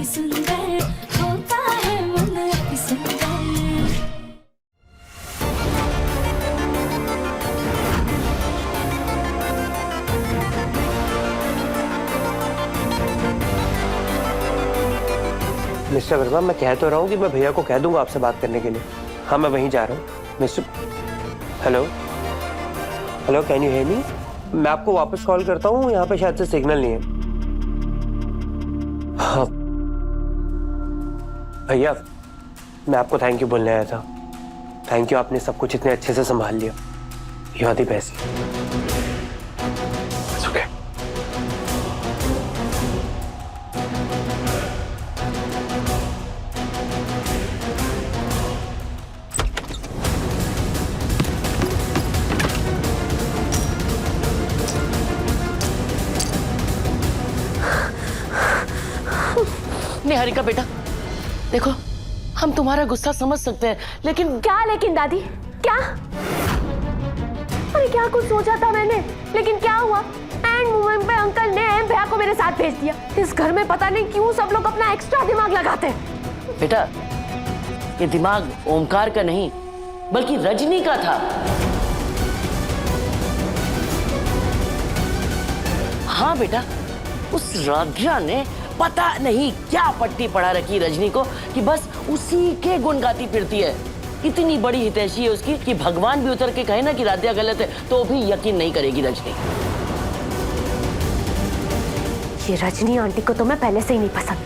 अति सुंदर होता है मन अति सुंदर। मिस्टर वर्मा, मैं कह तो रहा हूँ कि मैं भैया को कह दूंगा आपसे बात करने के लिए। हाँ, मैं वहीं जा रहा हूँ। Mister, hello hello, can you hear me? मैं आपको वापस कॉल करता हूँ, यहाँ पे शायद से सिग्नल नहीं है। हाँ भैया, मैं आपको थैंक यू बोलने आया था। थैंक यू, आपने सब कुछ इतने अच्छे से संभाल लिया। You are the best. It's okay. Niharika बेटा, देखो हम तुम्हारा गुस्सा समझ सकते हैं, लेकिन क्या लेकिन दादी, क्या? अरे क्या कुछ सोचा था मैंने, लेकिन क्या हुआ? एंड मोमेंट पे अंकल ने भैया को मेरे साथ भेज दिया। इस घर में पता नहीं क्यों सब लोग अपना एक्स्ट्रा दिमाग लगाते हैं। बेटा, ये दिमाग ओमकार का नहीं बल्कि रजनी का था। हाँ बेटा, उस राधिया ने पता नहीं क्या पट्टी पढ़ा रखी रजनी को कि बस उसी के गुण गाती फिरती है। इतनी बड़ी हितैषी है उसकी कि भगवान भी उतर के कहे ना कि राधिया गलत है तो भी यकीन नहीं करेगी रजनी। ये रजनी आंटी को तो मैं पहले से ही नहीं पसंद।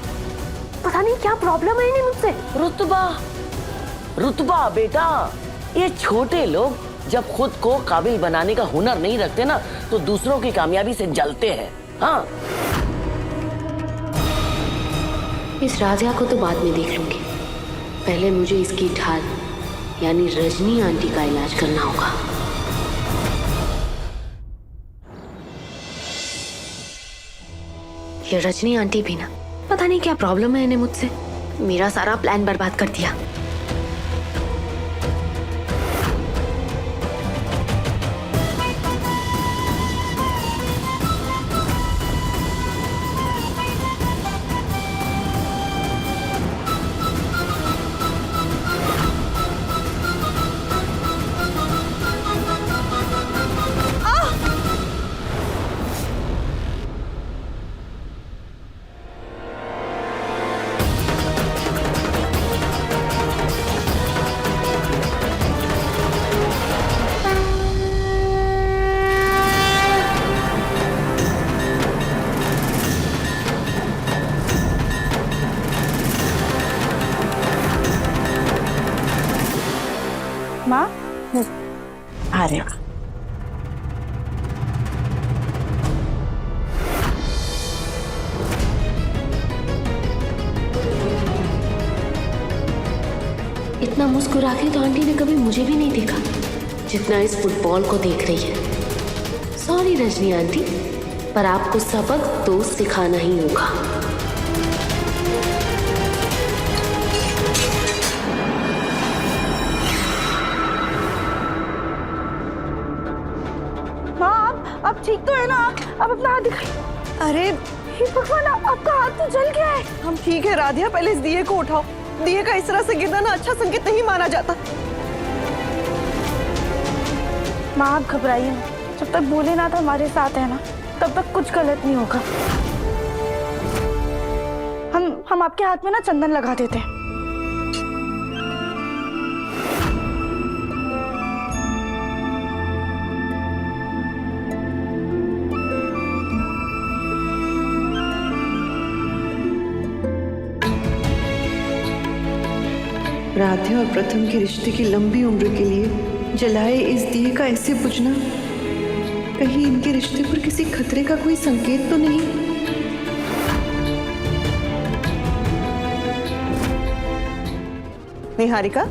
पता नहीं क्या प्रॉब्लम है इन्हें मुझसे। रुतबा, रुतबा बेटा, ये छोटे लोग जब खुद को काबिल बनाने का हुनर नहीं रखते ना तो दूसरों की कामयाबी से जलते हैं। हाँ, इस राधिया को तो बाद में देख लूंगी, पहले मुझे इसकी ढाल यानी रजनी आंटी का इलाज करना होगा। ये रजनी आंटी भी ना, पता नहीं क्या प्रॉब्लम है इन्हें मुझसे। मेरा सारा प्लान बर्बाद कर दिया। माँ आ रहे हो? इतना मुस्कुरा के तो आंटी ने कभी मुझे भी नहीं देखा जितना इस फुटबॉल को देख रही है। सॉरी रजनी आंटी, पर आपको सबक तो सिखाना ही होगा। अब ठीक तो है ना? अब अपना हाथ दिखाइए। अरे हे भगवान, आपका हाथ तो जल गया है। हम ठीक है राधिया, पहले इस दिए को उठाओ। दिए का इस तरह से गिरना ना अच्छा संकेत नहीं माना जाता। माँ आप घबराइए ना, जब तक भोलेनाथ हमारे साथ है ना तब तक कुछ गलत नहीं होगा। हम आपके हाथ में ना चंदन लगा देते हैं। राधिया और प्रथम के रिश्ते की लंबी उम्र के लिए जलाए इस दिए का ऐसे बुझना, कहीं इनके रिश्ते पर किसी खतरे का कोई संकेत तो नहीं? निहारिका,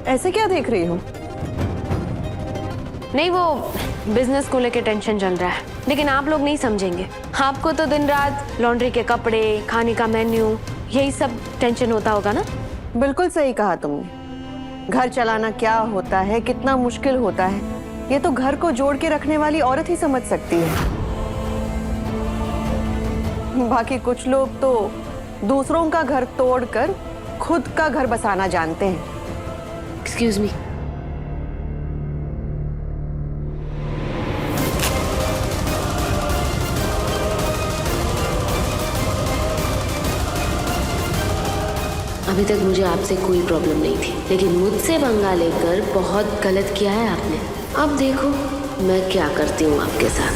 ऐसे क्या देख रही हो? नहीं, वो बिजनेस को लेके टेंशन चल रहा है, लेकिन आप लोग नहीं समझेंगे। आपको तो दिन रात लॉन्ड्री के कपड़े, खाने का मेन्यू, यही सब टेंशन होता होगा ना? बिल्कुल सही कहा तुमने। घर चलाना क्या होता है, कितना मुश्किल होता है, ये तो घर को जोड़ के रखने वाली औरत ही समझ सकती है। बाकी कुछ लोग तो दूसरों का घर तोड़कर खुद का घर बसाना जानते हैं। Excuse me. अभी तक मुझे आपसे कोई प्रॉब्लम नहीं थी, लेकिन मुझसे पंगा लेकर बहुत गलत किया है आपने। अब देखो मैं क्या करती हूँ आपके साथ।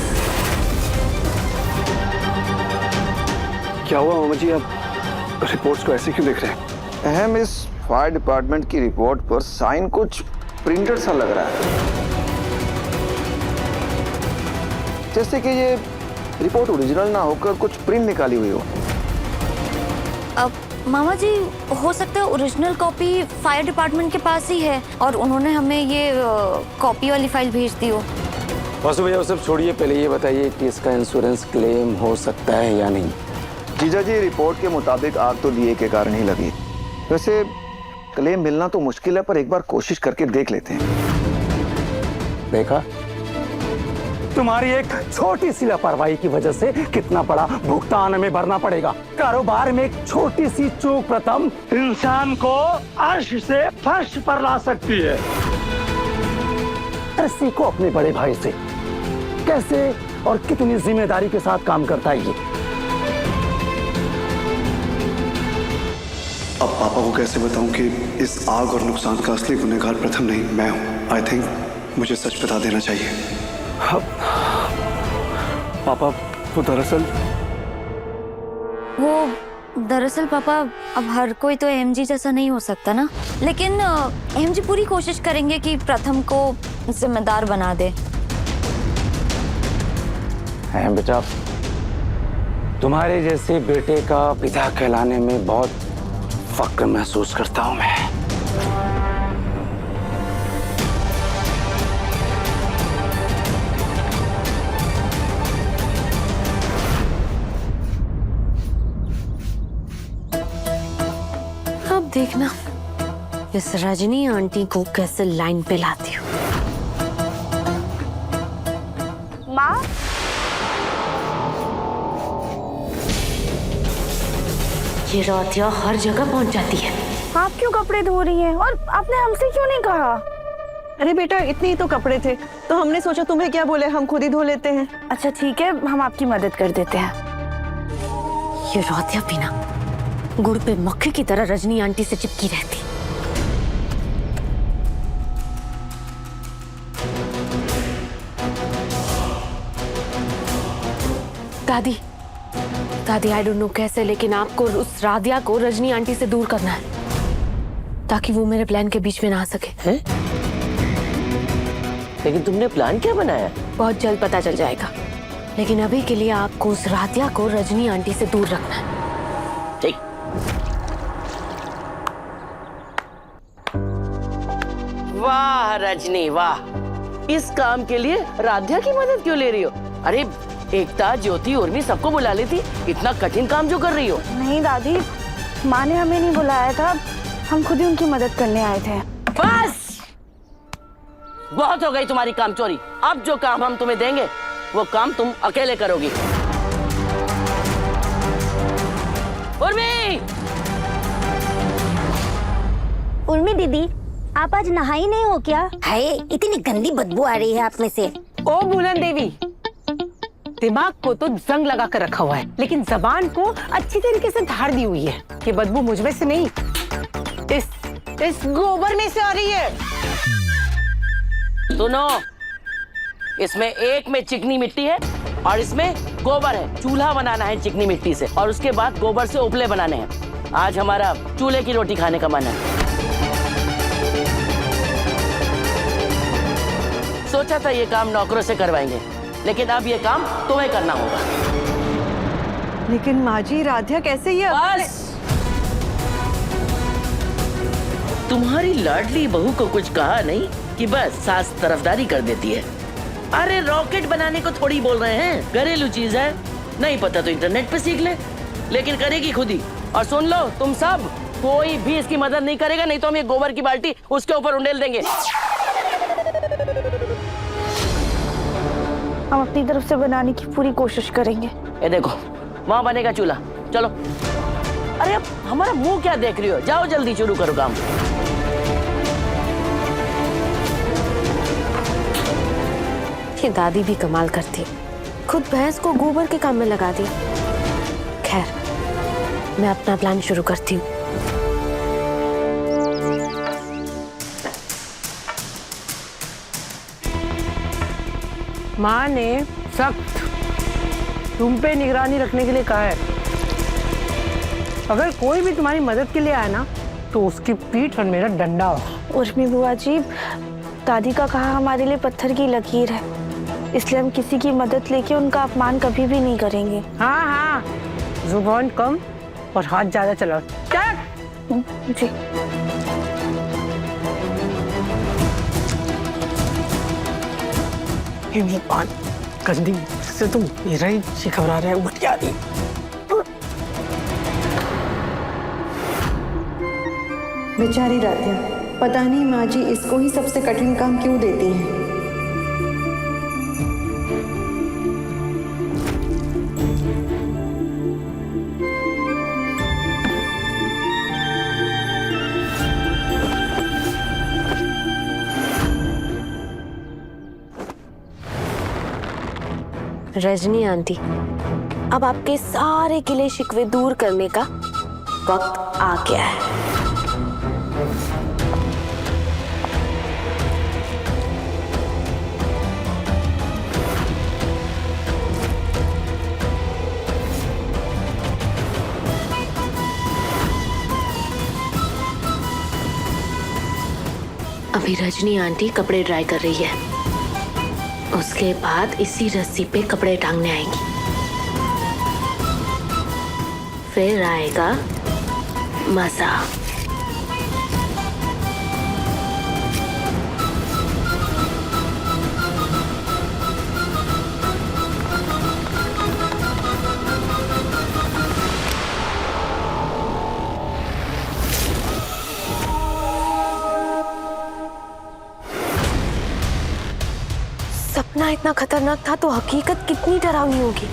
क्या हुआ मामा जी, आप रिपोर्ट्स को ऐसे क्यों देख रहे हैं? अहम इस फायर डिपार्टमेंट की रिपोर्ट पर साइन कुछ प्रिंटेड सा लग रहा है, जैसे कि ये रिपोर्ट ओरिजिनल ना होकर कुछ प्रिंट निकाली हुई हो। अब मामा जी, हो सकता है ओरिजिनल कॉपी फायर डिपार्टमेंट के पास ही है और उन्होंने हमें ये कॉपी वाली फाइल भेज दी हो। वासु भैया वो सब छोड़िए, पहले ये बताइए कि इसका इंश्योरेंस क्लेम हो सकता है या नहीं? जीजा जी, रिपोर्ट के मुताबिक आग तो दिए के कारण ही लगी। वैसे क्लेम मिलना तो मुश्किल है, पर एक बार कोशिश करके देख लेते हैं। देखा, तुम्हारी एक छोटी सी लापरवाही की वजह से कितना बड़ा भुगतान हमें भरना पड़ेगा। कारोबार में एक छोटी सी चूक प्रथम इंसान को अर्श से फर्श पर ला सकती है। सीखो अपने बड़े भाई से कैसे और कितनी जिम्मेदारी के साथ काम करता है ये। अब पापा को कैसे बताऊं कि इस आग और नुकसान का असली गुनहगार प्रथम नहीं मैं हूं। आई थिंक मुझे सच बता देना चाहिए। पापा वो दरअसल पापा, अब हर कोई तो एमजी जैसा नहीं हो सकता ना, लेकिन एमजी पूरी कोशिश करेंगे कि प्रथम को जिम्मेदार बना दे। बेटा, तुम्हारे जैसे बेटे का पिता कहलाने में बहुत फक्र महसूस करता हूं मैं। अब देखना इस रजनी आंटी को कैसे लाइन पे लाती हूँ। माँ, ये रातिया हर जगह पहुंच जाती है। आप क्यों कपड़े धो रही हैं और आपने हमसे क्यों नहीं कहा? अरे बेटा, इतने ही तो कपड़े थे तो हमने सोचा तुम्हें क्या बोले, हम खुद ही धो लेते हैं। अच्छा ठीक है, हम आपकी मदद कर देते हैं। ये रातिया बिना गुड़ पे मक्खी की तरह रजनी आंटी से चिपकी रहती। दादी दादी, आई डोंट नो कैसे, लेकिन आपको उस राधिया को रजनी आंटी से दूर करना है ताकि वो मेरे प्लान के बीच में ना आ सके। हैं? लेकिन तुमने प्लान क्या बनाया? बहुत जल्द पता चल जाएगा, लेकिन अभी के लिए आपको उस राधिया को रजनी आंटी से दूर रखना है। ठीक। वाह रजनी वाह, इस काम के लिए राधिया की मदद क्यों ले रही हो? अरे एकता, ज्योति, उर्मी सबको बुला लेती, इतना कठिन काम जो कर रही हो। नहीं दादी, माँ ने हमें नहीं बुलाया था, हम खुद ही उनकी मदद करने आए थे। बस बहुत हो गई तुम्हारी काम चोरी। अब जो काम हम तुम्हें देंगे वो काम तुम अकेले करोगी। उर्मी! उर्मी दीदी, आप आज नहाई नहीं हो क्या? हाय, इतनी गंदी बदबू आ रही है आप में से। ओ बुलन देवी, दिमाग को तो जंग लगा कर रखा हुआ है, लेकिन जबान को अच्छी तरीके से धार दी हुई है। ये बदबू मुझ में से नहीं, इस गोबर में से आ रही है। सुनो, इसमें एक में चिकनी मिट्टी है और इसमें गोबर है। चूल्हा बनाना है चिकनी मिट्टी से और उसके बाद गोबर से उपले बनाने हैं। आज हमारा चूल्हे की रोटी खाने का मन है। सोचा था ये काम नौकरों से करवाएंगे, लेकिन अब ये काम तुम्हें करना होगा। लेकिन माँ जी, राधिया कैसे ये? बस, तुम्हारी लाडली बहू को कुछ कहा नहीं कि बस सास तरफदारी कर देती है। अरे रॉकेट बनाने को थोड़ी बोल रहे हैं, घरेलू चीज है। नहीं पता तो इंटरनेट पे सीख ले, लेकिन करेगी खुद ही। और सुन लो तुम सब, कोई भी इसकी मदद नहीं करेगा, नहीं तो हम ये गोबर की बाल्टी उसके ऊपर उंडेल देंगे। हम अपनी तरफ से बनाने की पूरी कोशिश करेंगे। ये देखो, वहाँ बनेगा चूल्हा, चलो। अरे अब हमारा मुंह क्या देख रही हो, जाओ जल्दी शुरू करो काम। ये दादी भी कमाल करती, खुद भैंस को गोबर के काम में लगा दिया। खैर, मैं अपना प्लान शुरू करती हूँ। माँ ने सख्त तुम पे निगरानी रखने के लिए कहा है। अगर कोई भी तुम्हारी मदद के लिए आया ना तो उसकी पीठ और मेरा डंडा हो। उर्मी बुआ जी, दादी का कहा हमारे लिए पत्थर की लकीर है, इसलिए हम किसी की मदद लेके उनका अपमान कभी भी नहीं करेंगे। हाँ हाँ, जुबान कम और हाथ ज्यादा चलाओ। चल जी। ये बात गंदी से तुम मेरा ही घबरा रहे हो। बढ़िया दी बेचारी राधिया, पता नहीं माँ जी इसको ही सबसे कठिन काम क्यों देती हैं। रजनी आंटी, अब आपके सारे गिले शिकवे दूर करने का वक्त आ गया है। अभी रजनी आंटी कपड़े ड्राई कर रही है, उसके बाद इसी रस्सी पे कपड़े टांगने आएंगी, फिर आएगा मजा। सपना इतना खतरनाक था तो हकीकत कितनी डरावनी होगी।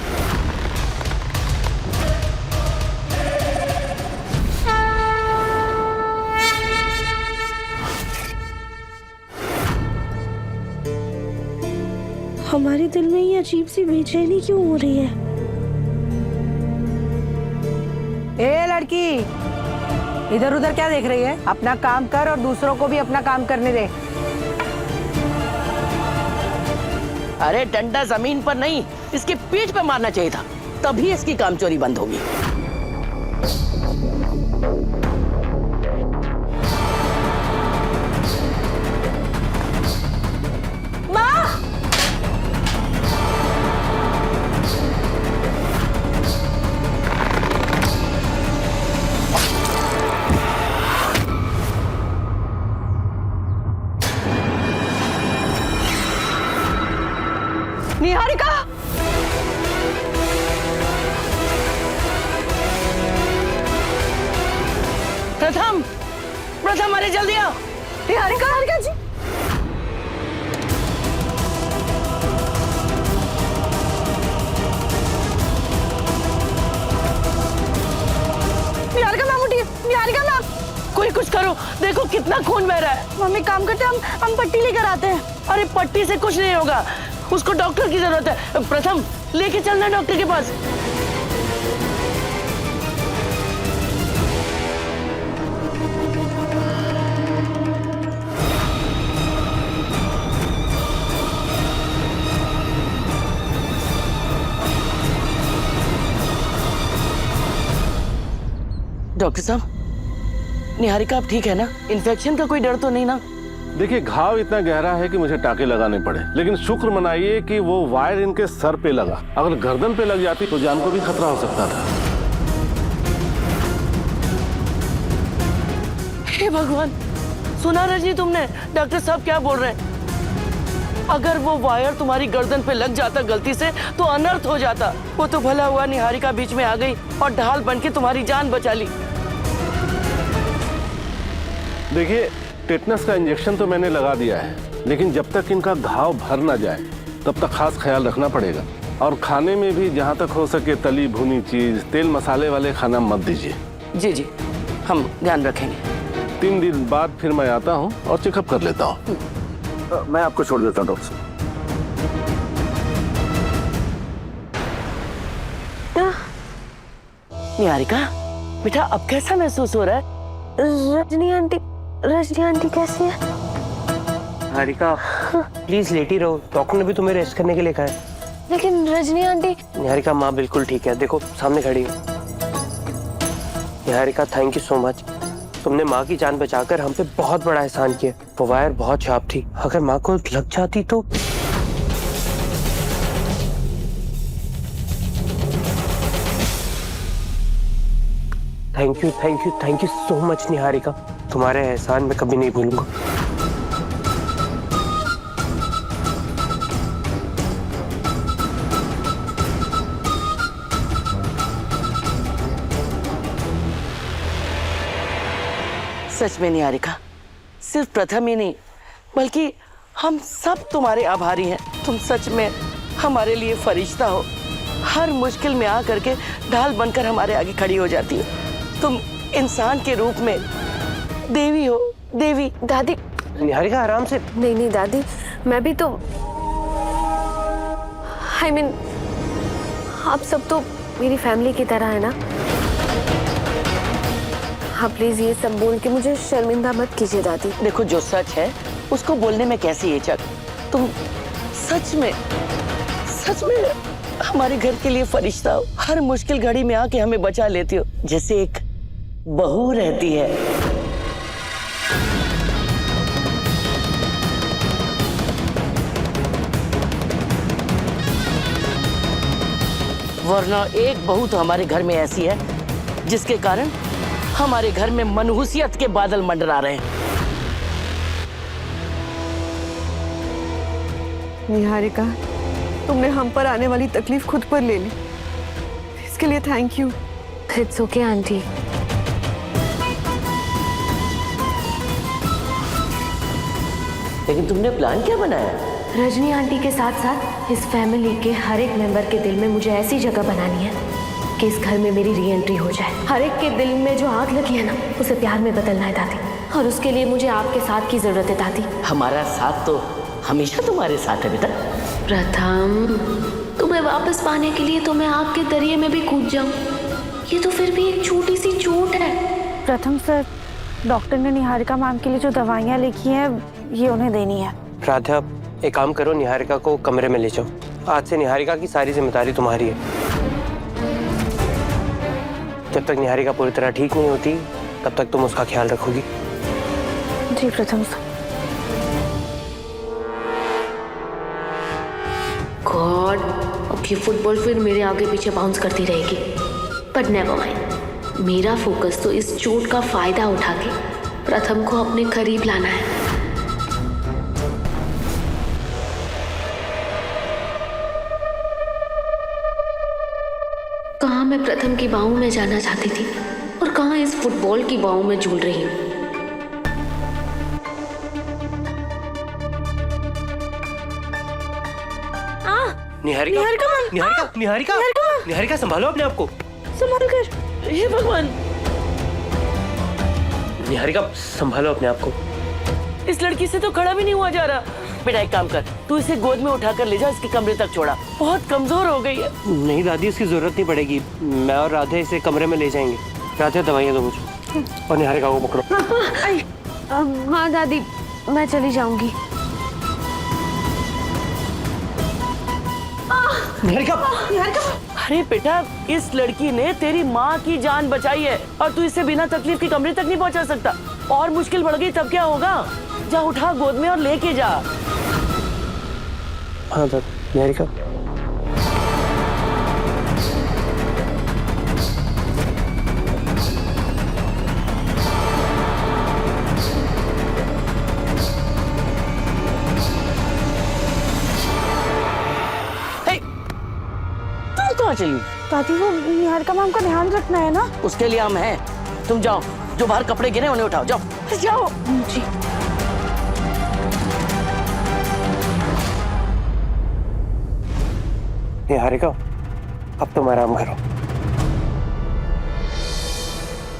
हमारे दिल में ये अजीब सी बेचैनी क्यों हो रही है? ए लड़की, इधर उधर क्या देख रही है? अपना काम कर और दूसरों को भी अपना काम करने दे। अरे डंडा जमीन पर नहीं, इसकी पीठ पे मारना चाहिए था, तभी इसकी कामचोरी बंद होगी। निहारिका! प्रथम, प्रथम, अरे जल्दी आओ। निहारिका, निहारिका जी! निहारिका मैम उठिए, निहारिका मैम! कोई कुछ करो, देखो कितना खून बह रहा है। मम्मी काम करते हैं, हम पट्टी लेकर आते हैं। अरे पट्टी से कुछ नहीं होगा, उसको डॉक्टर की जरूरत है। प्रथम, लेके चलना डॉक्टर के पास। डॉक्टर साहब, निहारिका आप ठीक है ना? इन्फेक्शन का कोई डर तो नहीं ना? देखिए, घाव इतना गहरा है कि मुझे टाके लगाने पड़े, लेकिन शुक्र मनाइए कि वो वायर इनके सर पे लगा। अगर गर्दन पे लग जाती तो जान को भी खतरा हो सकता था। हे भगवान, सुना रजनी तुमने डॉक्टर साहब क्या बोल रहे हैं? अगर वो वायर तुम्हारी गर्दन पे लग जाता गलती से तो अनर्थ हो जाता। वो तो भला हुआ निहारिका बीच में आ गई और ढाल बन के तुम्हारी जान बचा ली। देखिए, टेटनस का इंजेक्शन तो मैंने लगा दिया है, लेकिन जब तक इनका घाव भर ना जाए तब तक खास ख्याल रखना पड़ेगा। और खाने में भी जहाँ तक हो सके तली भुनी चीज, तेल मसाले वाले खाना मत दीजिए, जी जी, हम ध्यान रखेंगे। 3 दिन बाद फिर मैं आता हूँ और चेकअप कर लेता हूँ। मैं आपको छोड़ देता हूँ डॉक्टर साहब। निहारिका बेटा, अब कैसा महसूस हो रहा है? रजनी आंटी कैसी है? निहारिका प्लीज लेटी रहो, डॉक्टर ने भी तुम्हें रेस्ट करने के लिए कहा है। लेकिन रजनी आंटी। निहारिका माँ बिल्कुल ठीक है, देखो सामने खड़ी है। Niharika thank you so much, तुमने माँ की जान बचाकर हम पे बहुत बड़ा एहसान किया। वो वायर बहुत शार्प थी, अगर माँ को लग जाती तो। Thank you so much Niharika, तुम्हारे एहसान मैं कभी नहीं भूलूंगा। सच में निहारिका, सिर्फ प्रथम ही नहीं बल्कि हम सब तुम्हारे आभारी हैं। तुम सच में हमारे लिए फरिश्ता हो। हर मुश्किल में आ करके ढाल बनकर हमारे आगे खड़ी हो जाती हो। तुम इंसान के रूप में देवी हो, देवी। दादी। निहारिका आराम से। नहीं दादी, मैं भी तो I mean, आप सब तो मेरी फैमिली की तरह है ना। हाँ प्लीज ये सब बोल के मुझे शर्मिंदा मत कीजिए दादी। देखो जो सच है उसको बोलने में कैसी हिचक। तुम सच में हमारे घर के लिए फरिश्ता हो। हर मुश्किल घड़ी में आके हमें बचा लेती हो, जैसे एक बहू रहती है। वरना एक बहू तो हमारे घर में ऐसी है जिसके कारण हमारे घर में मनहूसियत के बादल मंडरा रहे हैं। निहारिका, तुमने हम पर आने वाली तकलीफ खुद पर ले ली, इसके लिए thank you. It's okay aunty. लेकिन तुमने प्लान क्या बनाया? रजनी आंटी के साथ साथ इस फैमिली के हर एक मेंबर के दिल में मुझे ऐसी जगह बनानी है कि इस घर में मेरी री एंट्री हो जाए। हर एक के दिल में जो आग लगी है ना, उसे प्यार में बदलना है दादी, और उसके लिए मुझे आपके साथ की जरूरत है दादी। हमारा साथ तो हमेशा तुम्हारे साथ है बेटा। प्रथम, तुम्हें वापस पाने के लिए तो मैं आग के दरिये में भी कूद जाऊं। ये तो फिर भी एक छोटी सी चोट है। प्रथम सर, डॉक्टर ने निहारिका मैम के लिए जो दवाइयाँ लिखी हैं ये उन्हें देनी है। राधा एक काम करो, निहारिका को कमरे में ले जाओ। आज से निहारिका की सारी जिम्मेदारी तुम्हारी है। जब तक निहारिका पूरी तरह ठीक नहीं होती तब तक तुम उसका ख्याल रखोगी। जी प्रथम सर। गॉड, अब ये फुटबॉल फिर मेरे आगे पीछे बाउंस करती रहेगी। बट नेवर माइंड, मेरा फोकस तो इस चोट का फायदा उठा के प्रथम को अपने करीब लाना है। कहाँ मैं प्रथम की बाहों में जाना चाहती थी और कहाँ इस फुटबॉल की बाहों में झूल रही हूँ। निहारिका संभालो अपने आप को। संभाल कर। हे भगवान, निहारिका संभालो अपने आप को। इस लड़की से तो खड़ा भी नहीं हुआ जा रहा। बेटा एक काम कर, तू इसे गोद में उठाकर ले जा, इसके कमरे तक छोड़ा। बहुत कमजोर हो गई है। नहीं दादी, इसकी जरूरत नहीं पड़ेगी। मैं और राधे इसे कमरे में ले जाएंगे। राधे दवाइयाँ दो मुझे, और निहारिका को पकड़ो। हाँ दादी, मैं चली जाऊंगी। निहारिका। अरे बेटा, इस लड़की ने तेरी माँ की जान बचाई है और तू इसे बिना तकलीफ के कमरे तक नहीं पहुँचा सकता। और मुश्किल बढ़ गई तब क्या होगा? जा उठा गोद में और लेके जा। हाँ दादी। निहारिका कहाँ चली? दादी, वो निहारिका मैम का ध्यान रखना है ना। उसके लिए हम हैं। तुम जाओ, जो बाहर कपड़े गिरे उन्हें उठाओ। जाओ जाओ। जी। निहारिका, अब तुम आराम करो।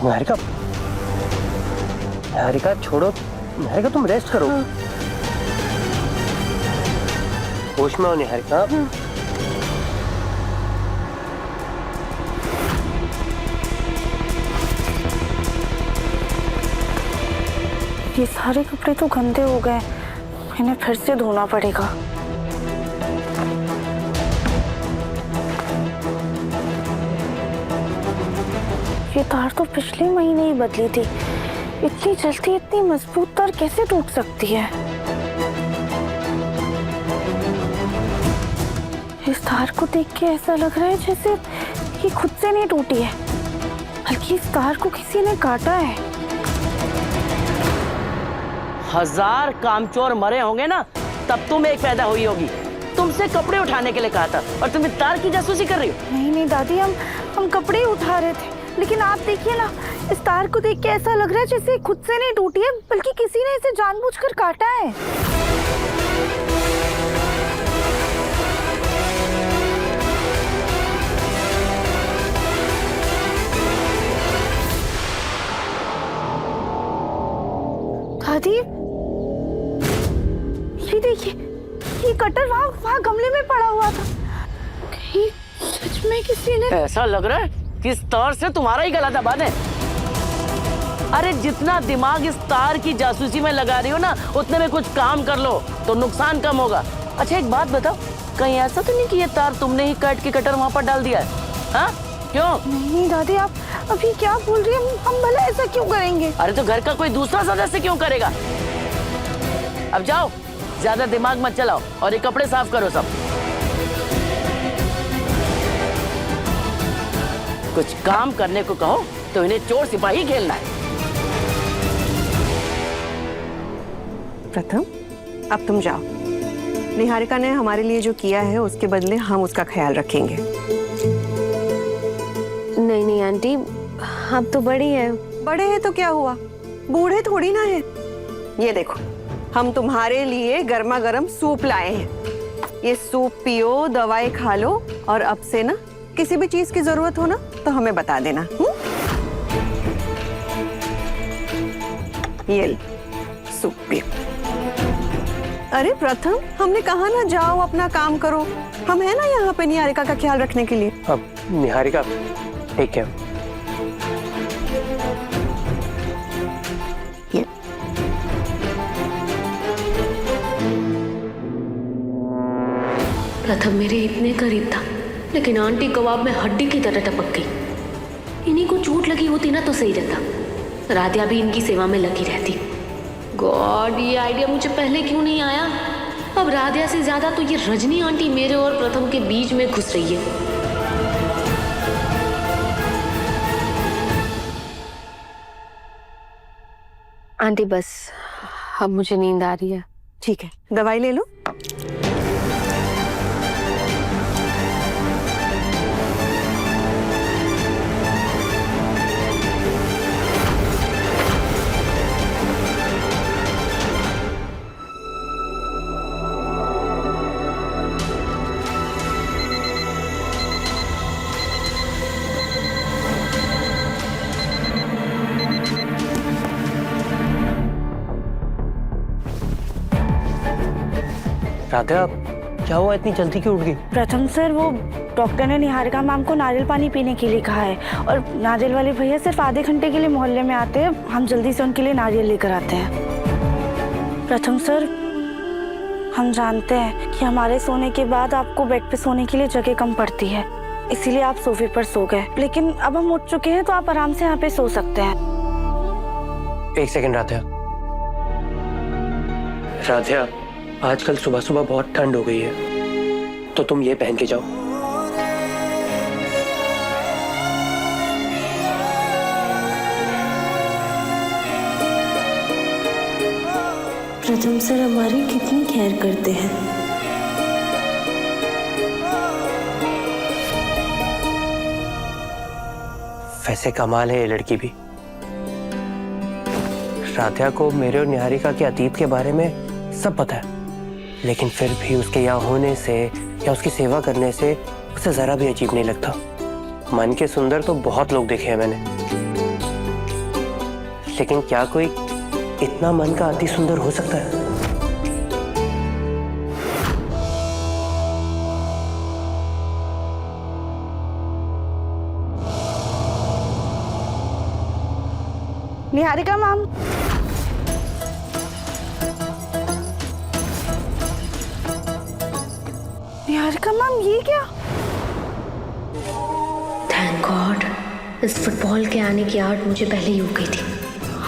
निहारिका, निहारिका छोड़ो, निहारिका तुम रेस्ट करो। होश में हो निहारिका। ये सारे कपड़े तो गंदे हो गए, इन्हें फिर से धोना पड़ेगा। ये तार तो पिछले महीने ही बदली थी, इतनी जल्दी इतनी मजबूत तार कैसे टूट सकती है? इस तार को देख के ऐसा लग रहा है जैसे ये खुद से नहीं टूटी है, बल्कि इस तार को किसी ने काटा है। 1000 कामचोर मरे होंगे ना, तब तुम एक पैदा हुई होगी। तुमसे कपड़े उठाने के लिए कहा था और तुम तार की जासूसी कर रही हो। नहीं नहीं दादी, हम कपड़े ही उठा रहे थे, लेकिन आप देखिए ना, इस तार को देख के ऐसा लग रहा है जैसे खुद से नहीं टूटी है, बल्कि किसी ने इसे जानबूझकर काटा है। दादी, ये देखिए, ये कटर वहाँ गमले में पड़ा हुआ था। कहीं सच में किसी ने... ऐसा लग रहा है कि इस तार से तुम्हारा ही गला दबा दे। अरे जितना दिमाग इस तार की जासूसी में लगा रही हो ना, उतने में कुछ काम कर लो तो नुकसान कम होगा। अच्छा एक बात बताओ, कहीं ऐसा तो नहीं कि ये तार तुमने ही काट के कटर वहाँ पर डाल दिया है? हाँ क्यों? नहीं दादी, आप अभी क्या बोल रही हैं? हम भला ऐसा क्यों करेंगे? अरे तो घर का कोई दूसरा सदस्य क्यों करेगा? अब जाओ, ज्यादा दिमाग मत चलाओ और ये कपड़े साफ करो सब। कुछ काम करने को कहो तो इन्हें चोर सिपाही खेलना है। प्रथम, अब तुम जाओ। निहारिका ने हमारे लिए जो किया है उसके बदले हम उसका ख्याल रखेंगे। नहीं नहीं आंटी, आप तो बड़ी हैं। बड़े हैं तो क्या हुआ, बूढ़े थोड़ी ना है। ये देखो, हम तुम्हारे लिए गर्मा गर्म सूप लाए हैं। ये सूप पियो, दवाई खा लो, और अब से ना किसी भी चीज की जरूरत हो ना तो हमें बता देना। ये सूप पियो। अरे प्रथम, हमने कहा ना जाओ अपना काम करो, हम है ना यहाँ पे निहारिका का ख्याल रखने के लिए। अब निहारिका ठीक है। प्रथम मेरे इतने करीब था, लेकिन आंटी कबाब में हड्डी की तरह टपक गई। इन्हीं को चोट लगी होती ना तो सही रहता, राधिया भी इनकी सेवा में लगी रहती। गॉड, ये आइडिया मुझे पहले क्यों नहीं आया? अब राधिया से ज्यादा तो ये रजनी आंटी मेरे और प्रथम के बीच में घुस रही है। आंटी बस, अब मुझे नींद आ रही है। ठीक है, दवाई ले लो। राधा, क्या हुआ, इतनी जल्दी क्यों उठ गई? प्रथम सर, वो डॉक्टर ने निहारिका मैम को नारियल पानी पीने के लिए कहा है, और नारियल वाले भैया सिर्फ आधे घंटे के लिए मोहल्ले में आते हैं। हम जल्दी से उनके लिए नारियल लेकर आते हैं। प्रथम सर, हम जानते हैं कि हमारे सोने के बाद आपको बेड पे सोने के लिए जगह कम पड़ती है, इसीलिए आप सोफे पर सो गए, लेकिन अब हम उठ चुके हैं तो आप आराम से यहाँ पे सो सकते हैं। एक सेकंड राधा। राधा, आजकल सुबह सुबह बहुत ठंड हो गई है, तो तुम ये पहन के जाओ। प्रथम सर हमारी कितनी खैर करते हैं। वैसे कमाल है ये लड़की भी। राधा को मेरे और निहारिका के अतीत के बारे में सब पता है, लेकिन फिर भी उसके यहाँ होने से या उसकी सेवा करने से उसे जरा भी अजीब नहीं लगता। मन के सुंदर तो बहुत लोग देखे हैं मैंने, लेकिन क्या कोई इतना मन का अति सुंदर हो सकता है? निहारिका मैम, निहारिका मैम, ये क्या? थैंक गॉड, इस फुटबॉल के आने की आड़ मुझे पहले ही हो गई थी।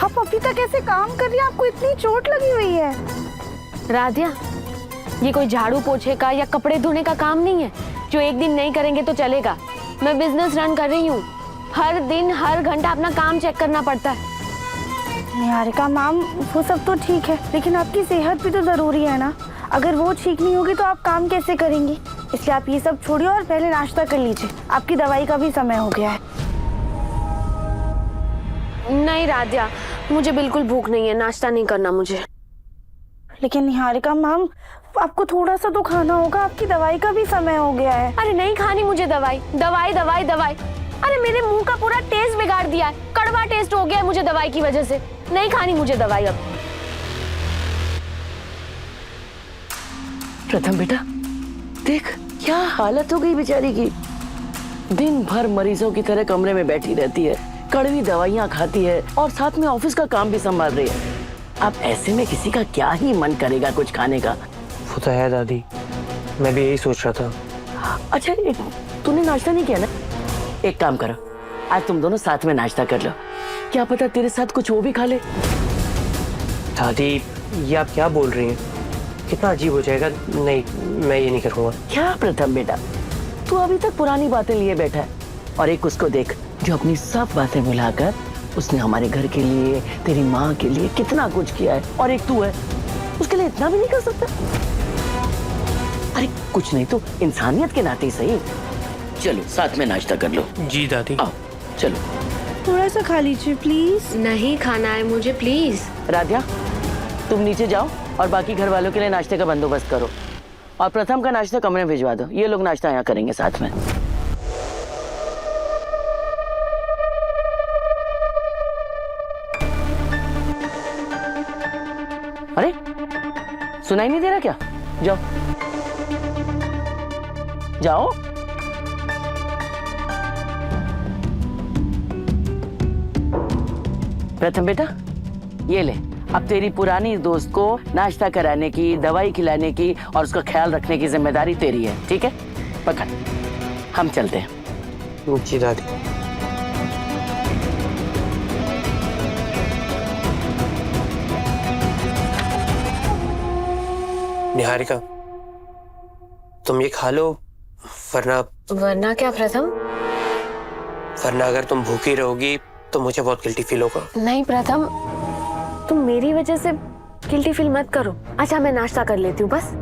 आप अभी तक ऐसे काम कर रही हैं, आपको इतनी चोट लगी हुई है। राधिया, ये कोई झाड़ू पोछे का या कपड़े धोने का काम नहीं है जो एक दिन नहीं करेंगे तो चलेगा। मैं बिजनेस रन कर रही हूँ, हर दिन हर घंटा अपना काम चेक करना पड़ता है। निहारिका मैम, वो सब तो ठीक है, लेकिन आपकी सेहत भी तो जरूरी है ना। अगर वो ठीक नहीं होगी तो आप काम कैसे करेंगी? इसलिए आप ये सब छोड़िए और पहले नाश्ता कर लीजिए, आपकी दवाई का भी समय हो गया है। नहीं राधिया, मुझे बिल्कुल भूख नहीं है, नाश्ता नहीं करना मुझे। लेकिन निहारिका मैम, आपको थोड़ा सा तो खाना होगा, आपकी दवाई का भी समय हो गया है। अरे नहीं खानी मुझे दवाई, दवाई दवाई दवाई। अरे मेरे मुंह का पूरा टेस्ट बिगाड़ दिया है, कड़वा टेस्ट हो गया है मुझे दवाई की वजह से। नहीं खानी मुझे दवाई अब। प्रथम बेटा, देख क्या हालत हो गई बेचारी की। दिन भर मरीजों की तरह कमरे में बैठी रहती है, कड़वी दवाइयाँ खाती है और साथ में ऑफिस का काम भी संभाल रही है। अब ऐसे में किसी का क्या ही मन करेगा कुछ खाने का। वो तो है दादी, मैं भी यही सोच रहा था। अच्छा, तूने नाश्ता नहीं किया ना? एक काम करो, आज तुम दोनों साथ में नाश्ता कर लो, क्या पता तेरे साथ कुछ वो भी खा ले। दादी, ये आप क्या बोल रही हैं? कितना अजीब हो जाएगा। नहीं, मैं ये नहीं करूँगा। क्या प्रथम बेटा, तू अभी तक पुरानी बातें लिए बैठा है, और एक उसको देख जो अपनी सब बातें भुलाकर उसने हमारे घर के लिए, तेरी माँ के लिए कितना कुछ किया है, और एक तू है उसके लिए इतना भी नहीं कर सकता। अरे कुछ नहीं तो इंसानियत के नाते सही। चलो साथ में नाश्ता कर लो। जी दादी। आओ चलो। थोड़ा सा खा लीजिए प्लीज। नहीं खाना है मुझे प्लीज। राधिया, तुम नीचे जाओ और बाकी घर वालों के लिए नाश्ते का बंदोबस्त करो, और प्रथम का नाश्ता कमरे में भिजवा दो। ये लोग नाश्ता यहाँ करेंगे साथ में। अरे सुनाई नहीं दे रहा क्या? जाओ जाओ। प्रथम बेटा, ये ले, अब तेरी पुरानी दोस्त को नाश्ता कराने की, दवाई खिलाने की और उसका ख्याल रखने की जिम्मेदारी तेरी है, ठीक है? पकड़, हम चलते हैं। जी दादी। निहारिका, तुम ये खा लो, वरना क्या प्रथम? वरना अगर तुम भूखी रहोगी तो मुझे बहुत गिल्टी फील होगा। नहीं प्रथम, तुम मेरी वजह से गिल्टी फील मत करो। अच्छा मैं नाश्ता कर लेती हूँ बस,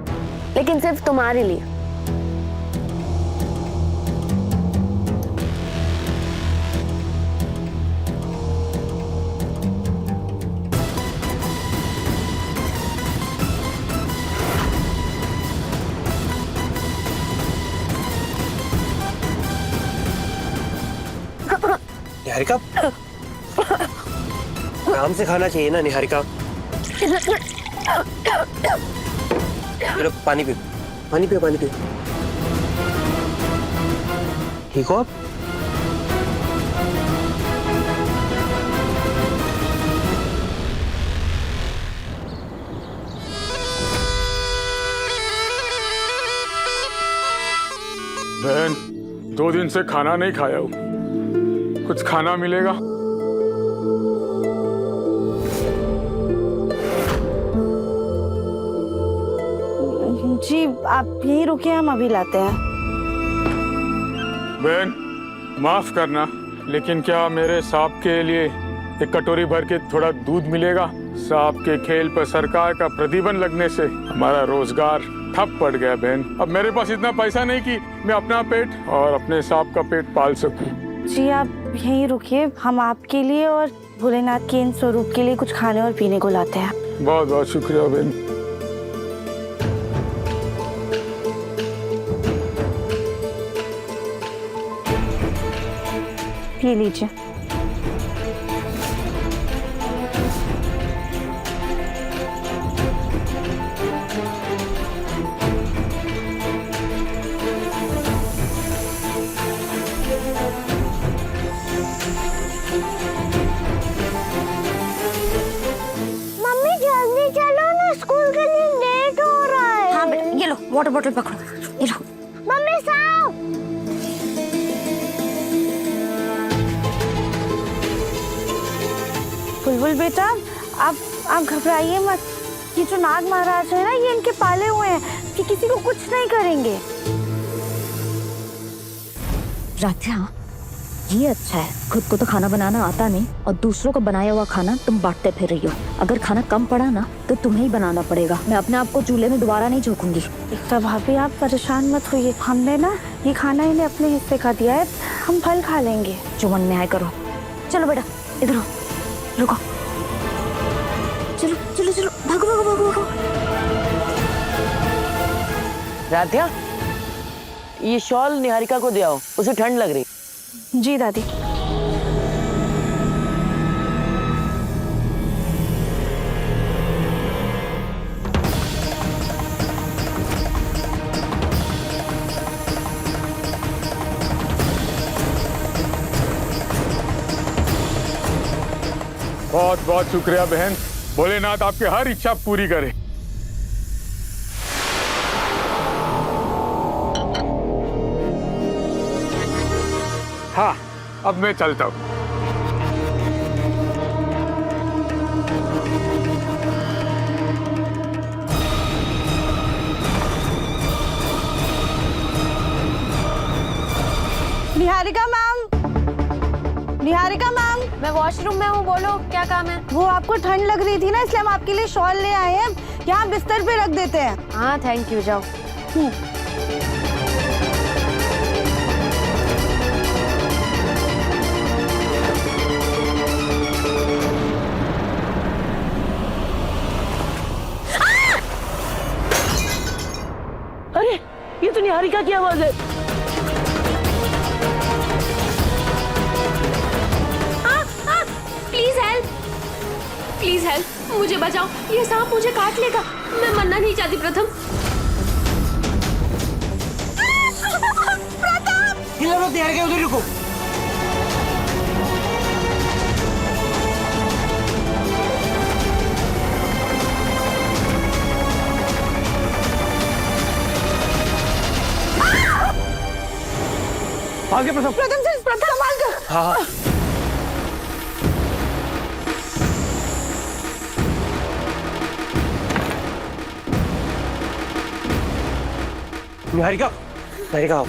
लेकिन सिर्फ तुम्हारे लिए। निहारिका, आराम से खाना चाहिए ना निहारिका। चलो पानी पियो, पानी पियो, पानी पियो। ठीक हो आप? बहन, 2 दिन से खाना नहीं खाया हूँ, कुछ खाना मिलेगा? जी आप यहीं रुकिए, हम अभी लाते हैं। बहन माफ करना, लेकिन क्या मेरे सांप के लिए एक कटोरी भर के थोड़ा दूध मिलेगा? सांप के खेल पर सरकार का प्रतिबंध लगने से हमारा रोजगार ठप पड़ गया बहन। अब मेरे पास इतना पैसा नहीं कि मैं अपना पेट और अपने सांप का पेट पाल सकूं। जी आप यहीं रुकिए, हम आपके लिए और भोलेनाथ के इन स्वरूप के लिए कुछ खाने और पीने को लाते हैं। बहुत बहुत शुक्रिया बहन। पी लीजिए। वाटर बॉटल पकड़ो, ये लो। मम्मी साहब, बुलबुल बेटा, आप घबराइए मत। ये जो नाग महाराज है ना, ये इनके पाले हुए हैं कि किसी को कुछ नहीं करेंगे। राध्या, ये अच्छा है, खुद को तो खाना बनाना आता नहीं और दूसरों को बनाया हुआ खाना तुम बांटते फिर रही हो। अगर खाना कम पड़ा ना तो तुम्हें ही बनाना पड़ेगा। मैं अपने आप को चूल्हे में दोबारा नहीं झोंकूंगी। एकता भाभी, आप परेशान मत होइए। हमने ना ये खाना इन्हें अपने हिस्से का दिया है, हम फल खा लेंगे। जो मन में आए करो। चलो बेटा, इधर आओ, रुको। चलो चलो चलो, भागो भागो भागो भागो। राध्या, ये शॉल निहारिका को दे आओ, उसे ठंड लग रही। जी दादी। बहुत बहुत शुक्रिया बहन, भोलेनाथ आपकी हर इच्छा पूरी करे। हाँ, अब मैं चलता हूँ। निहारिका मैम, निहारिका मैम, मैं वॉशरूम में हूँ, बोलो क्या काम है? वो आपको ठंड लग रही थी ना, इसलिए हम आपके लिए शॉल ले आए हैं। यहाँ बिस्तर पे रख देते हैं। हाँ थैंक यू, जाओ। अरे, ये तो निहारिका की आवाज है। प्लीज हेल्प, प्लीज हेल्प, मुझे बचाओ, ये सांप मुझे काट लेगा। मैं मरना नहीं चाहती प्रथम। निहारिका, उधर रुको। आगे प्रथम। प्रथम से प्रथम संभाल कर। हाँ। निहारिका, निहारिका,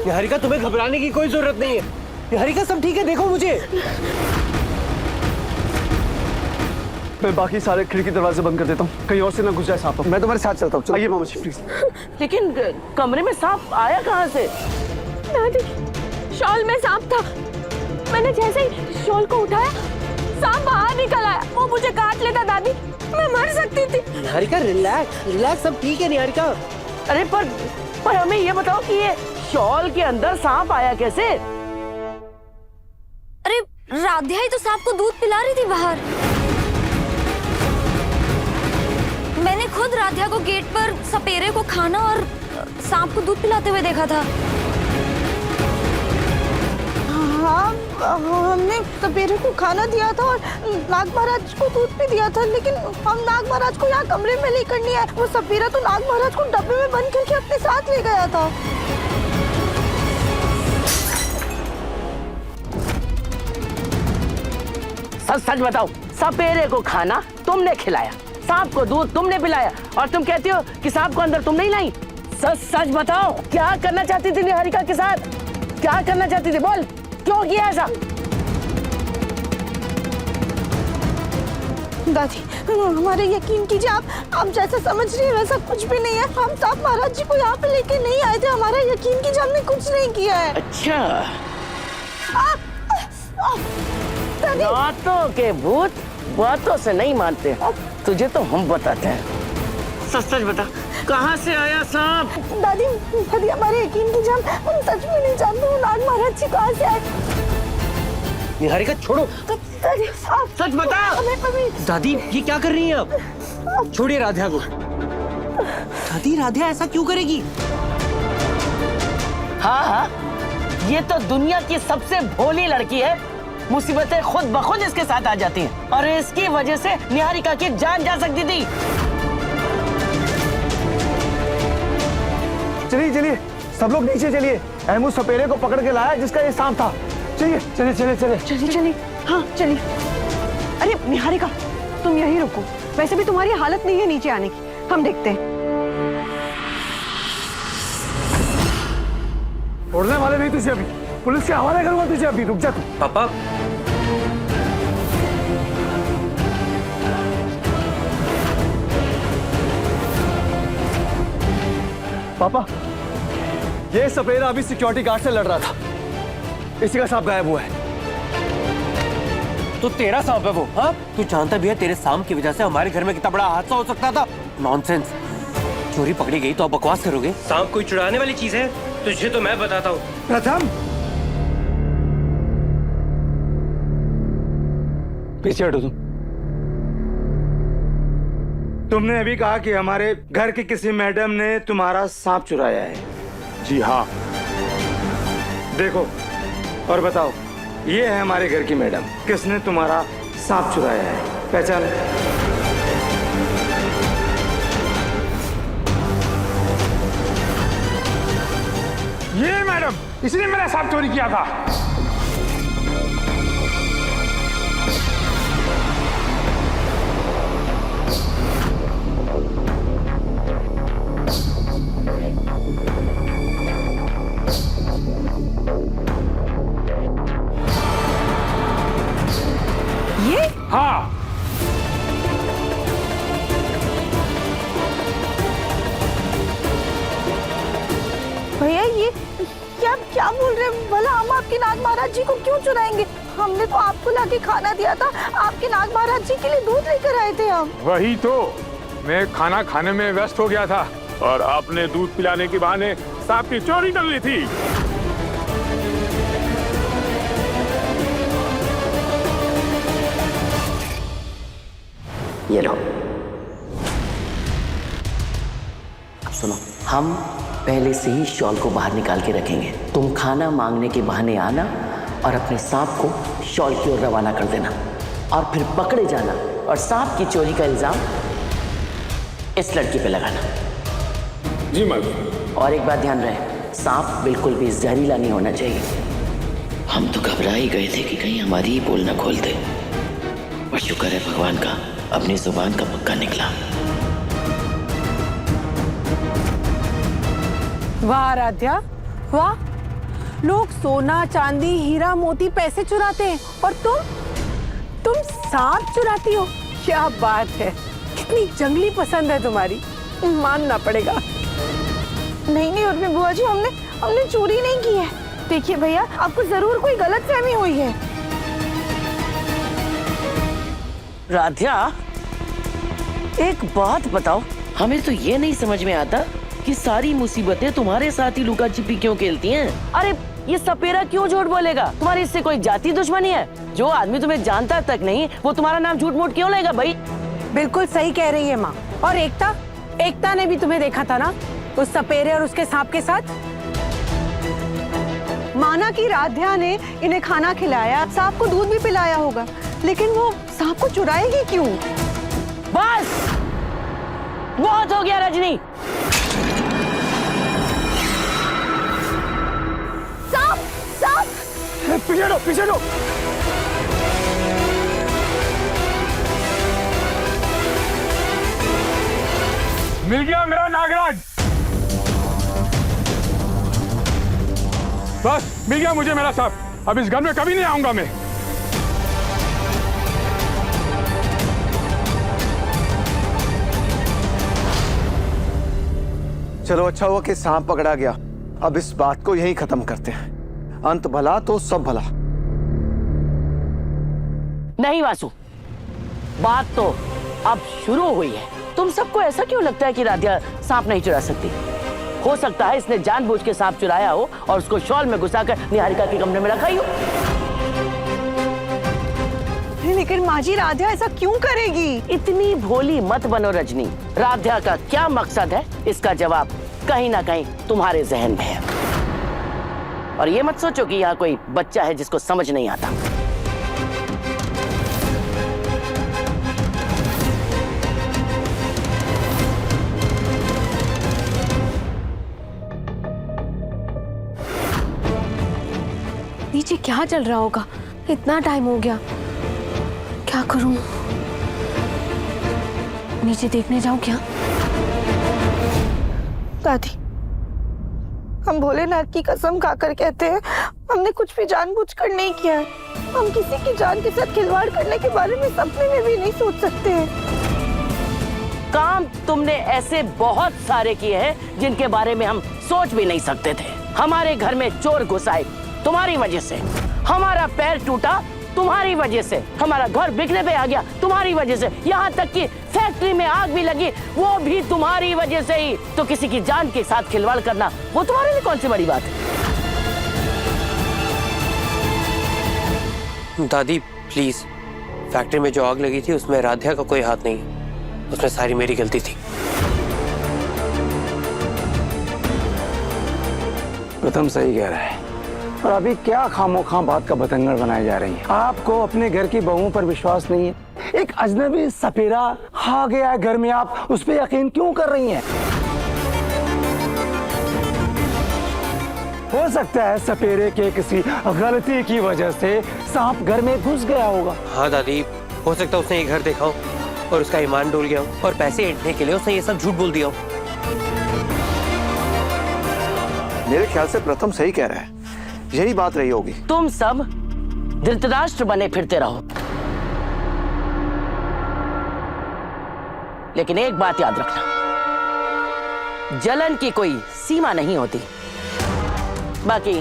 निहारिका, तुम्हें घबराने की कोई जरूरत नहीं है। निहारिका, सब ठीक है, देखो मुझे। मैं बाकी सारे खिड़की दरवाजे बंद कर देता हूँ, कहीं और से ना घुस जाए सांप। मैं तुम्हारे साथ चलता हूँ। आइए मामा जी प्लीज। लेकिन कमरे में सांप आया कहाँ से? दादी, शॉल में सांप था। मैंने जैसे ही शॉल को उठाया, सांप बाहर निकल आया। वो मुझे काट लेता दादी, मैं मर सकती थी। निहारिका, रिलैक्स, रिलैक्स, सब ठीक है निहारिका। अरे पर हमें ये बताओ कि ये शॉल के अंदर सांप आया कैसे? अरे राध्या ही तो सांप को दूध पिला रही थी बाहर। मैंने खुद राध्या को गेट पर सपेरे को खाना और सांप को दूध पिलाते हुए देखा था। हाँ, हमने सपेरे को खाना दिया था और नाग महाराज को दूध भी दिया था, लेकिन हम नाग महाराज को यहाँ कमरे में लेकर नहीं आए। वो सपेरा तो नाग महाराज को डब्बे में बंद करके अपने साथ ले गया था। सच सच बताओ, सपेरे को खाना तुमने खिलाया, सांप को दूध तुमने पिलाया, और तुम कहती हो कि सांप को अंदर तुम नहीं लाई। सच सच बताओ, क्या करना चाहती थी निहारिका के साथ? क्या करना चाहती थी? बोल, क्यों किया ऐसा? दादी, हमारे यकीन कीजिए, आप जैसा समझ रही हैं वैसा कुछ भी नहीं है। हम सांप महाराज जी को यहाँ पे लेके नहीं आए थे। हमारा यकीन कीजिए, हमने कुछ नहीं किया है। अच्छा, दादी, बातों के भूत बातों से नहीं मानते। तुझे तो हम बताते हैं। सच सच बता, कहाँ से आया सांप? दादी, दादी, हमारे यकीन कीजिए, हम सच में नहीं जानते वो नाग महाराज जी कहाँ से आए। निहारिका, छोड़ो। दादी, सच बता। दादी, ये क्या कर रही हैं आप? छोड़िए राध्या को। दादी, राध्या ऐसा क्यों करेगी? हाँ हाँ, ये तो दुनिया की सबसे भोली लड़की है। मुसीबतें खुद ब खुद इसके साथ आ जाती हैं, और इसकी वजह से निहारिका की जान जा सकती थी। चलिए चलिए, सब लोग नीचे चलिए। अहम उस सपेरे को पकड़ के लाया जिसका ये सांप था। चलिए चलिए चलिए चलिए चलिए चलिए, हाँ चलिए। अरे निहारिका, तुम यहीं रुको, वैसे भी तुम्हारी हालत नहीं है नीचे आने की, हम देखते हैं। उड़ने वाले नहीं तुझे अभी, पुलिस के हवाले करूंगा तुझे अभी। रुक जा तू। पापा, पापा, ये सपेरा अभी सिक्योरिटी गार्ड से लड़ रहा था, इसी का सांप गायब हुआ है। तो तेरा सांप है वो? हाँ, तू जानता भी है तेरे सांप की वजह से हमारे घर में कितना बड़ा हादसा हो सकता था। नॉनसेंस, चोरी पकड़ी गई तो आप बकवास करोगे? सांप कोई चुराने वाली चीज है? तुझे तो मैं बताता हूँ। प्रथम, पीछे हटो तुम। तुमने अभी कहा कि हमारे घर की किसी मैडम ने तुम्हारा सांप चुराया है। जी हाँ। देखो और बताओ, ये है हमारे घर की मैडम, किसने तुम्हारा सांप चुराया है? पहचान। ये मैडम, इसने मेरा सांप चोरी किया था। ये? हाँ। भैया ये क्या बोल रहे हैं? भला हम आपके नाग महाराज जी को क्यों चुराएंगे? हमने तो आपको लाके खाना दिया था, आपके नाग महाराज जी के लिए दूध लेकर आए थे हम। वही तो, मैं खाना खाने में व्यस्त हो गया था और आपने दूध पिलाने के बहाने सांप की चोरी कर ली थी। ये लो। अब सुनो, हम पहले से ही शॉल को बाहर निकाल के रखेंगे। तुम खाना मांगने के बहाने आना और अपने सांप को शॉल की ओर रवाना कर देना और फिर पकड़े जाना और सांप की चोरी का इल्जाम इस लड़की पे लगाना। जी मालिक। और एक बात ध्यान रहे, सांप बिल्कुल भी जहरीला नहीं होना चाहिए। हम तो घबरा ही गए थे कि कहीं हमारी ही पोल न खोल दे, पर शुक्र है भगवान का, अपनी जुबान का पक्का निकला। वाह आराध्या, वाह। लोग सोना चांदी हीरा मोती पैसे चुराते हैं और तुम सांप चुराती हो। क्या बात है, कितनी जंगली पसंद है तुम्हारी, मानना पड़ेगा। नहीं उर्मी बुआ जी, हमने चोरी नहीं की है। देखिए भैया, आपको जरूर कोई गलतफहमी हुई है। राध्या, एक बात बताओ, हमें तो ये नहीं समझ में आता कि सारी मुसीबतें तुम्हारे साथ ही लुका छिपी क्यों खेलती हैं? अरे ये सपेरा क्यों झूठ बोलेगा? तुम्हारी इससे कोई जाति दुश्मनी है? जो आदमी तुम्हें जानता तक नहीं, वो तुम्हारा नाम झूठ मूठ क्यों लेगा भाई? बिल्कुल सही कह रही है माँ। और एकता ने भी तुम्हें देखा था ना उस सपेरे और उसके सांप के साथ। माना कि राध्या ने इन्हें खाना खिलाया, सांप को दूध भी पिलाया होगा, लेकिन वो सांप को चुराएगी क्यों? बस बहुत हो गया रजनी। सांप पीछे हटो, पीछे हटो। मिल गया मेरा नागराज। बस मिल गया मुझे मेरा सांप। अब इस घर में कभी नहीं आऊंगा मैं। चलो अच्छा हुआ कि सांप पकड़ा गया। अब इस बात को यहीं खत्म करते हैं। अंत भला तो सब भला। नहीं वासु, बात तो अब शुरू हुई है। तुम सबको ऐसा क्यों लगता है कि राध्या सांप नहीं चुरा सकती? हो सकता है इसने जानबूझ के सांप चुराया हो और उसको शॉल में घुसाकर निहारिका के कमरे में रखा ही हो। लेकिन माँ जी, राध्या ऐसा क्यों करेगी? इतनी भोली मत बनो रजनी। राध्या का क्या मकसद है, इसका जवाब कहीं ना कहीं तुम्हारे जहन में है। और ये मत सोचो कि यहाँ कोई बच्चा है जिसको समझ नहीं आता। क्या चल रहा होगा? इतना टाइम हो गया, क्या करूं? नीचे देखने जाऊं क्या? दादी, हम भोलेनाथ की कसम खाकर कहते हैं हमने कुछ भी जानबूझकर नहीं किया है। हम किसी की जान के साथ खिलवाड़ करने के बारे में सपने में भी नहीं सोच सकते हैं। काम तुमने ऐसे बहुत सारे किए हैं जिनके बारे में हम सोच भी नहीं सकते थे। हमारे घर में चोर घुस आए तुम्हारी वजह से, हमारा पैर टूटा तुम्हारी वजह से, हमारा घर बिकने पे आ गया तुम्हारी वजह से, यहाँ तक कि फैक्ट्री में आग भी लगी वो भी तुम्हारी वजह से ही। तो किसी की जान के साथ खिलवाड़ करना वो तुम्हारे लिए कौन सी बड़ी बात है? दादी प्लीज, फैक्ट्री में जो आग लगी थी उसमें राध्या का कोई हाथ नहीं, उसमें सारी मेरी गलती थी। प्रथम सही कह रहा है, और अभी क्या खामोखां बात का बतंगड़ बनाए जा रही है। आपको अपने घर की बहुओं पर विश्वास नहीं है? एक अजनबी सपेरा आ गया है घर में, आप उस पर यकीन क्यों कर रही हैं? हो सकता है सपेरे के किसी गलती की वजह से सांप घर में घुस गया होगा। हाँ दादी, हो सकता है उसने ये घर देखा हो और उसका ईमान डोल गया हो और पैसे ऐंठने के लिए उसने ये सब झूठ बोल दिया हो। मेरे ख्याल से प्रथम सही कह रहा है, यही बात रही होगी। तुम सब धृतराष्ट्र बने फिरते रहो, लेकिन एक बात याद रखना, जलन की कोई सीमा नहीं होती। बाकी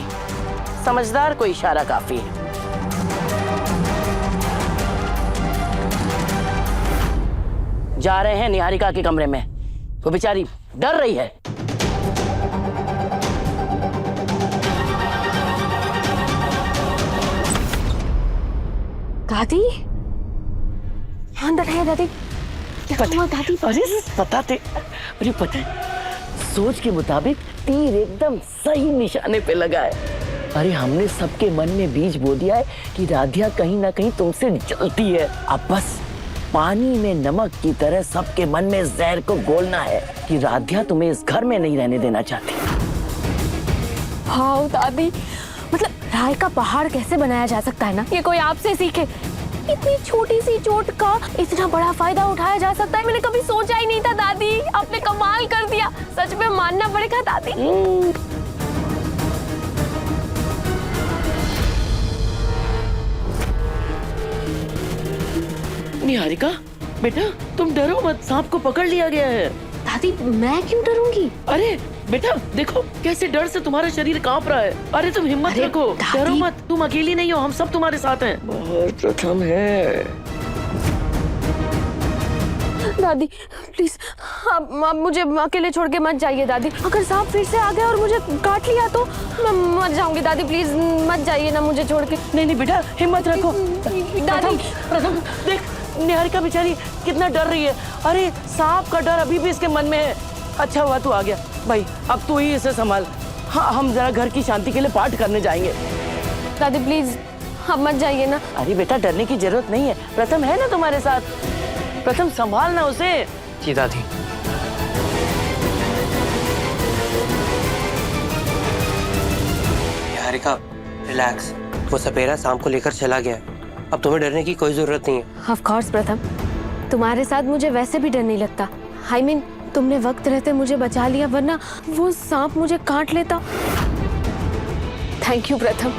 समझदार को इशारा काफी है। जा रहे हैं निहारिका के कमरे में, वो बेचारी डर रही है। दादी अंदर है। दादी क्या हुआ दादी? अरे पता है, सोच के मुताबिक तीर एकदम सही निशाने पे लगा है। अरे हमने सबके मन में बीज बो दिया है कि राधिया कहीं ना कहीं तुमसे जलती है। अब बस पानी में नमक की तरह सबके मन में जहर को घोलना है कि राधिया तुम्हें इस घर में नहीं रहने देना चाहती। हाँ दादी, मतलब राय का पहाड़ कैसे बनाया जा सकता है ना, ये कोई आपसे सीखे। इतनी छोटी सी चोट का इतना बड़ा फायदा उठाया जा सकता है, मैंने कभी सोचा ही नहीं था दादी। आपने कमाल कर दिया, सच में मानना पड़ेगा दादी। निहारिका बेटा, तुम डरो मत, सांप को पकड़ लिया गया है। दादी मैं क्यों डरूंगी? अरे बेटा देखो कैसे डर से तुम्हारा शरीर कांप रहा है। अरे तुम हिम्मत रखो, डरो मत, तुम अकेली नहीं हो, हम सब तुम्हारे साथ हैं। बाहर प्रथम है। दादी प्लीज आप मुझे अकेले छोड़ के मत जाइए दादी। अगर सांप फिर से आ गया और मुझे काट लिया तो मैं मर जाऊंगी दादी। प्लीज मत जाइए ना मुझे छोड़ के। नहीं बेटा हिम्मत रखो। दादी प्रथम देख, निहारिका बेचारी कितना डर रही है। अरे सांप का डर अभी भी इसके मन में है। अच्छा हुआ तू आ गया भाई, अब तू ही इसे संभाल। हाँ हम जरा घर की शांति के लिए पाठ करने जाएंगे। दादी प्लीज आप मत जाइए ना। अरे बेटा डरने की जरूरत नहीं है, प्रथम है ना तुम्हारे साथ। प्रथम संभालना उसे। जी दादी। निहारिका रिलैक्स, वो सपेरा सांप को लेकर चला गया, अब तुम्हें डरने की कोई जरूरत नहीं है। ऑफ कोर्स प्रथम, तुम्हारे साथ मुझे वैसे भी डर नहीं लगता। I mean, तुमने वक्त रहते मुझे बचा लिया, वरना वो सांप मुझे काट लेता। थैंक यू प्रथम।